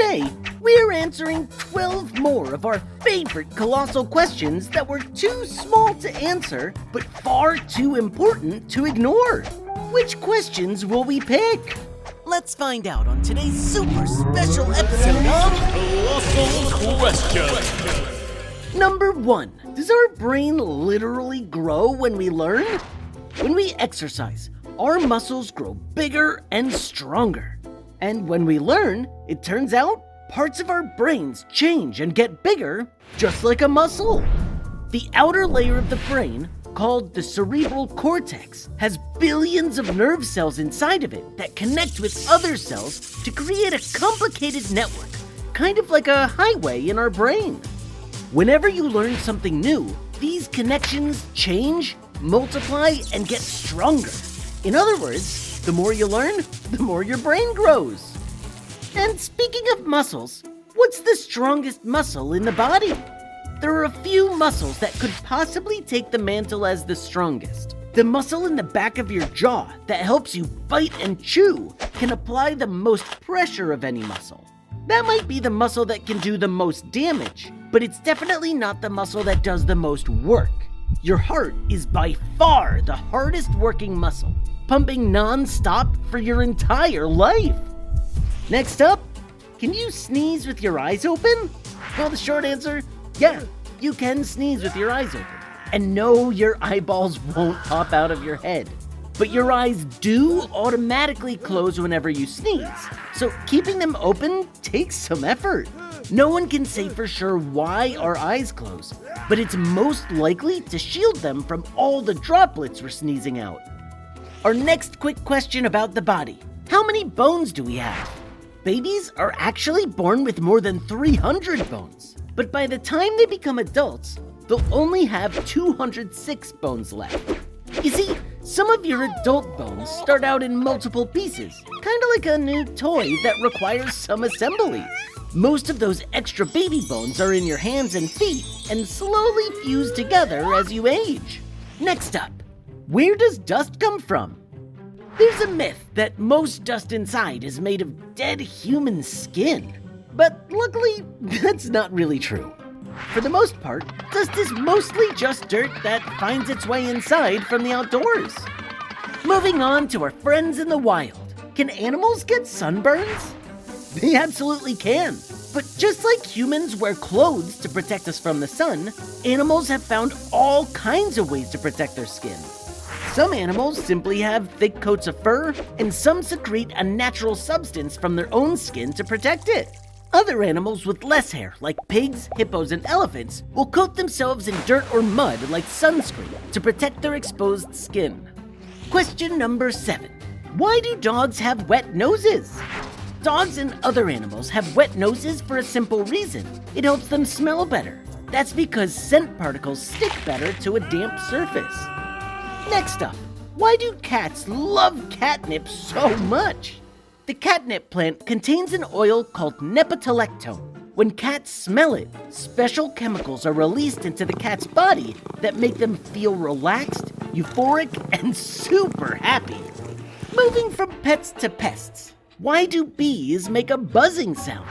Today, we're answering 12 more of our favorite colossal questions that were too small to answer, but far too important to ignore. Which questions will we pick? Let's find out on today's super special episode of Colossal Questions. Number 1. Does our brain literally grow when we learn? When we exercise, our muscles grow bigger and stronger. And when we learn, it turns out parts of our brains change and get bigger, just like a muscle. The outer layer of the brain, called the cerebral cortex, has billions of nerve cells inside of it that connect with other cells to create a complicated network, kind of like a highway in our brain. Whenever you learn something new, these connections change, multiply, and get stronger. In other words, the more you learn, the more your brain grows. And speaking of muscles, what's the strongest muscle in the body? There are a few muscles that could possibly take the mantle as the strongest. The muscle in the back of your jaw that helps you bite and chew can apply the most pressure of any muscle. That might be the muscle that can do the most damage, but it's definitely not the muscle that does the most work. Your heart is by far the hardest working muscle, pumping non-stop for your entire life. Next up, can you sneeze with your eyes open? Well, the short answer, yeah, you can sneeze with your eyes open. And no, your eyeballs won't pop out of your head. But your eyes do automatically close whenever you sneeze, so keeping them open takes some effort. No one can say for sure why our eyes close, but it's most likely to shield them from all the droplets we're sneezing out. Our next quick question about the body. How many bones do we have? Babies are actually born with more than 300 bones, but by the time they become adults, they'll only have 206 bones left. You see, some of your adult bones start out in multiple pieces, kind of like a new toy that requires some assembly. Most of those extra baby bones are in your hands and feet and slowly fuse together as you age. Next up, where does dust come from? There's a myth that most dust inside is made of dead human skin, but luckily, that's not really true. For the most part, dust is mostly just dirt that finds its way inside from the outdoors. Moving on to our friends in the wild. Can animals get sunburns? They absolutely can. But just like humans wear clothes to protect us from the sun, animals have found all kinds of ways to protect their skin. Some animals simply have thick coats of fur, and some secrete a natural substance from their own skin to protect it. Other animals with less hair, like pigs, hippos, and elephants, will coat themselves in dirt or mud like sunscreen to protect their exposed skin. Question number 7. Why do dogs have wet noses? Dogs and other animals have wet noses for a simple reason. It helps them smell better. That's because scent particles stick better to a damp surface. Next up, why do cats love catnip so much? The catnip plant contains an oil called nepetalactone. When cats smell it, special chemicals are released into the cat's body that make them feel relaxed, euphoric, and super happy. Moving from pets to pests. Why do bees make a buzzing sound?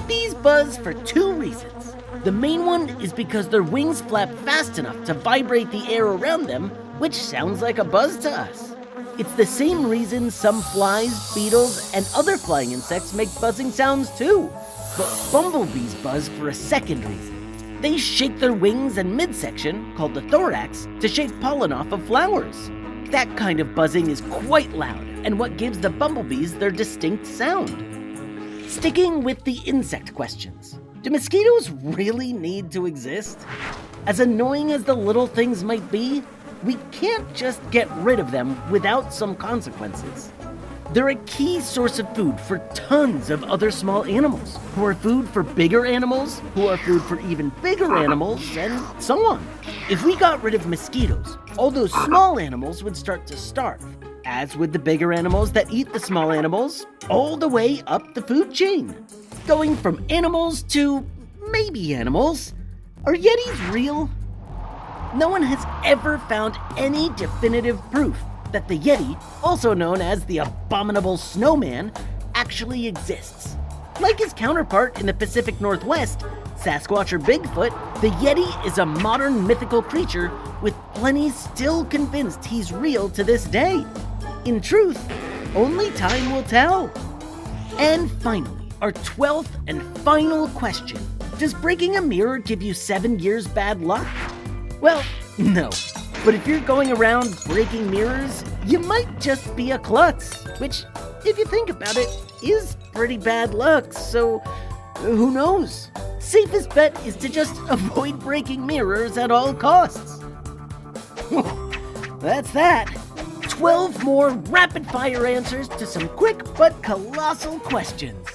Bees buzz for 2 reasons. The main one is because their wings flap fast enough to vibrate the air around them, which sounds like a buzz to us. It's the same reason some flies, beetles, and other flying insects make buzzing sounds too. But bumblebees buzz for a second reason. They shake their wings and midsection, called the thorax, to shake pollen off of flowers. That kind of buzzing is quite loud, and what gives the bumblebees their distinct sound. Sticking with the insect questions. Do mosquitoes really need to exist? As annoying as the little things might be, we can't just get rid of them without some consequences. They're a key source of food for tons of other small animals, who are food for bigger animals, who are food for even bigger animals, and so on. If we got rid of mosquitoes, all those small animals would start to starve, as would the bigger animals that eat the small animals, all the way up the food chain. Going from animals to maybe animals. Are yetis real? No one has ever found any definitive proof that the yeti, also known as the abominable snowman, actually exists. Like his counterpart in the Pacific Northwest, Sasquatch or Bigfoot, the Yeti is a modern mythical creature with plenty still convinced he's real to this day. In truth, only time will tell. And finally, our 12th and final question. Does breaking a mirror give you 7 years bad luck? Well, no. But if you're going around breaking mirrors, you might just be a klutz, which, if you think about it, is pretty bad luck, so who knows? Safest bet is to just avoid breaking mirrors at all costs. That's that. 12 more rapid-fire answers to some quick but colossal questions.